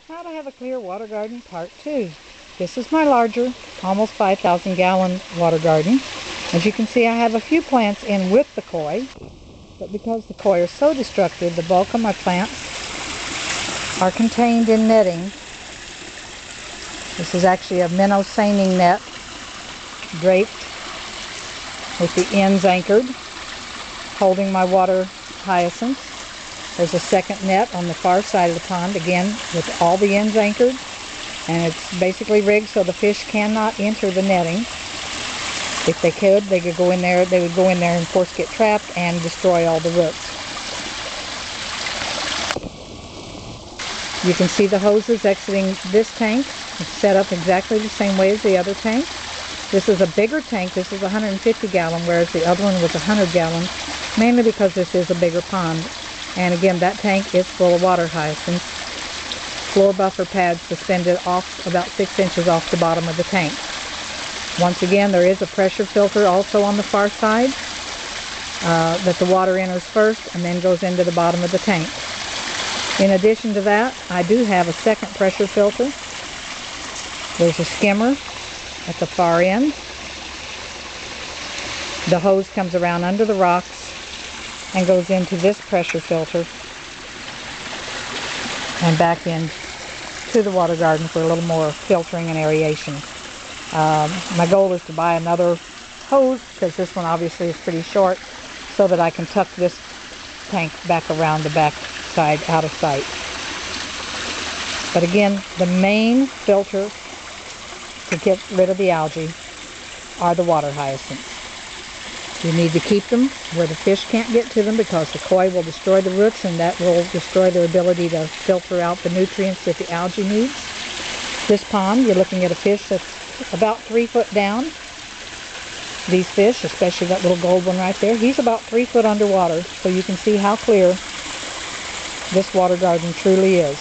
How to have a clear water garden part 2. This is my larger, almost 5,000 gallon water garden. As you can see, I have a few plants in with the koi, but because the koi are so destructive, the bulk of my plants are contained in netting. This is actually a minnow seining net draped with the ends anchored, holding my water hyacinths. There's a second net on the far side of the pond, again with all the ends anchored, and it's basically rigged so the fish cannot enter the netting. If they could, they would go in there and of course get trapped and destroy all the roots. You can see the hoses exiting this tank. It's set up exactly the same way as the other tank. This is a bigger tank. This is 150 gallon, whereas the other one was 100 gallon, mainly because this is a bigger pond. And again, that tank is full of water hyacinths. Floor buffer pads suspended off about 6 inches off the bottom of the tank. Once again, there is a pressure filter also on the far side that the water enters first and then goes into the bottom of the tank. In addition to that, I do have a second pressure filter. There's a skimmer at the far end. The hose comes around under the rocks and goes into this pressure filter and back in to the water garden for a little more filtering and aeration. My goal is to buy another hose, because this one obviously is pretty short, so that I can tuck this tank back around the back side out of sight. But again, the main filter to get rid of the algae are the water hyacinths. You need to keep them where the fish can't get to them, because the koi will destroy the roots, and that will destroy their ability to filter out the nutrients that the algae needs. This pond, you're looking at a fish that's about 3 foot down. These fish, especially that little gold one right there, he's about 3 foot underwater, so you can see how clear this water garden truly is.